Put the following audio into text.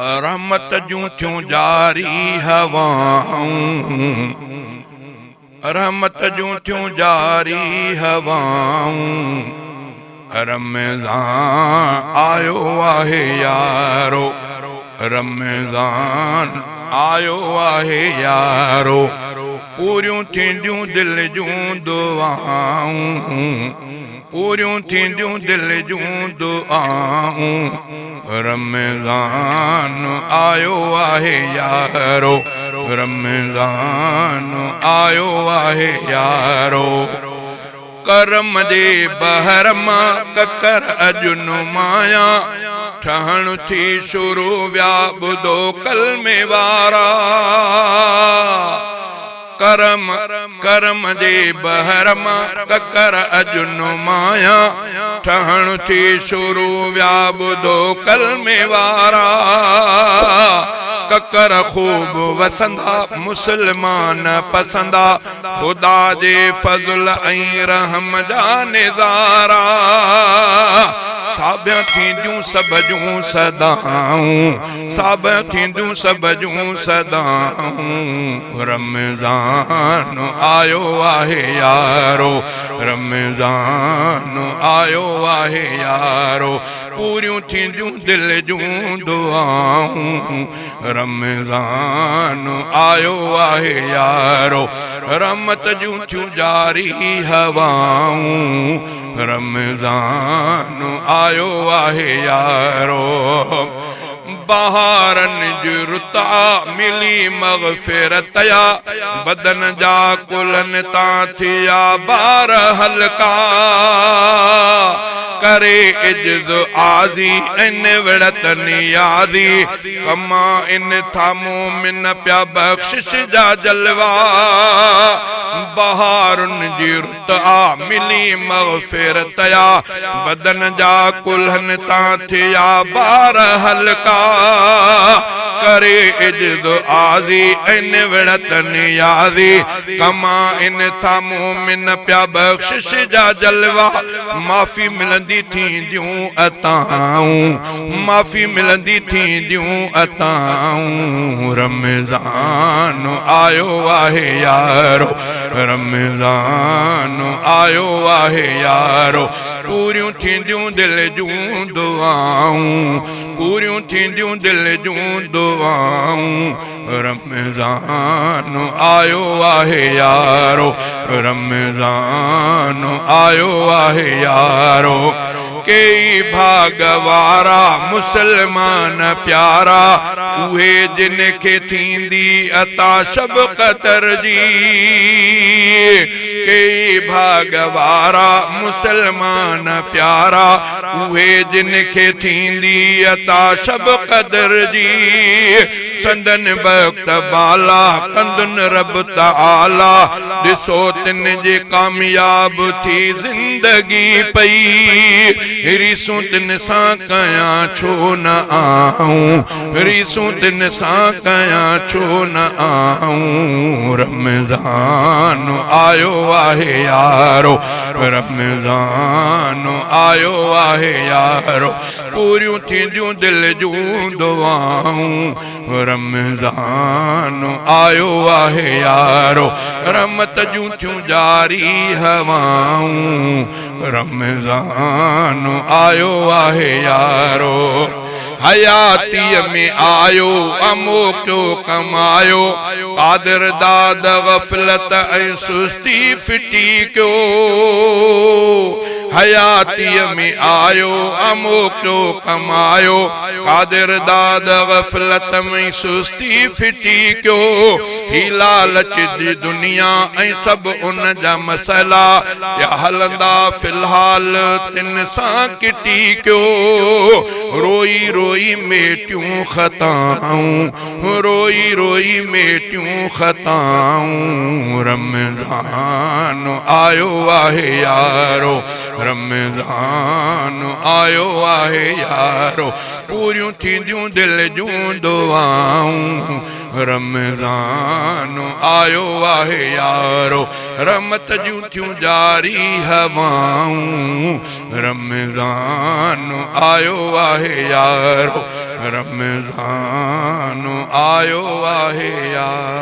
रहमत जूं थियूं जारी हवाऊं, रहमत जूं थियूं जारी हवाऊं। रमज़ान आयो आहे यारो, रमज़ान आयो आहे यारो। पूरियूं थींदियूं दिल जूं दुआऊं, पूरियूं थींदियूं दिल जूं दुआऊं। रमज़ान आयो आहे यारो, रमज़ान आयो आहे यारो। करम जे बहर मां ककर अॼु नुमाया, ठहण थी शुरू विया ॿुधो कलमे वारा। करम करम जे बहर मां ककर अॼु नुमाया, ठहण थी शुरू विया ॿुधो कलमे वारा। ककर खूब वसंदा मुसलमान पसंदा, खुदा जे फज़ल ऐं रहम जा निज़ारा। साबिया थींदियूं सभ जूं सदाऊं, साबिया थींदियूं सभ जूं सदाऊं। रमज़ान आयो आहे यारो, रमज़ान आयो आहे यारो। पूरियूं थींदियूं दिल जूं दुआऊं। रमज़ान आयो आहे यारो, रहमत जूं थियूं जारी हवाऊं। रमज़ान आयो आहे यारो। बहारन जी रुता मिली मग़फ़िरत या, बदन जा कुलन तां थिया बार हल्का। करे इज्ज़त आज़ी इन विड़त नियाज़ी, कमा इन था मोमिन प्या बख्शिश जा जलवा। बहारुन जी रुत आ मिली मग़फ़िरत या, बदन जा कुल्हन तां थिया बार हल्का। करे इज्ज़त आज़ी इन विड़त नियाज़ी, कमा इन था मोमिन प्या बख्शिश जा जलवा। माफ़ी मिलंदी थींदियूं अताऊं, माफ़ी मिलंदी थींदियूं अताऊं। रमज़ान आयो आहे यारो, रमज़ान आयो आहे यारो। पूरियूं थींदियूं दिल जूं दुआऊं, पूरियूं थींदियूं दिल जूं दुआऊं। रमज़ान आयो आहे यारो, रमज़ान आयो आहे यारो। कई भागवारा मुसलमान प्यारा, उहे जिन खे थींदी अता शब क़दर जी। कई भागवारा मुसलमान प्यारा, उहे जिन खे थींदी अता शब क़दर जी। संदन वक्त बाला कंदन रब ताला, ॾिसो तिन जे कामयाब थी ज़िंदगी पई। रीसूं तिन सां कयां छो न आऊं, रीसूं तिन सां कयां छो न आऊं। रमज़ान आयो आहे यारो, रमज़ान आयो आहे यारो। पूरियूं थींदियूं दिल जूं दुआऊं। रमज़ान आयो आहे यारो, रहमत जूं थियूं जारी हवाऊं। रमज़ान आयो आहे यारो। हयातीअ में आयो अमो क्यों कमायो, क़ादिर दाद ग़फ़लत ऐं सुस्ती फिटी क्यों। हयातीअ में आयो अमो क्यों कमायो, क़ादिर दाद ग़फ़लत में सुस्ती फिटी क्यों। ही लालच जी दुनिया ऐं सभु उन जा मसइला, या हलंदा फ़िलहाल तिन सां किटी क्यों। रोई रोई मेटियूं ख़ताऊं, रोई रोई मेटियूं ख़ताऊं। रमज़ान आयो आहे यारो, रमज़ान आयो आहे यारो। पूरियूं थींदियूं दिल जूं दुआऊं। रमज़ान आयो आहे यारो, रहमत जूं थियूं जारी हवाऊं। रमज़ान आयो आहे यारो, रमज़ान आयो आहे यार।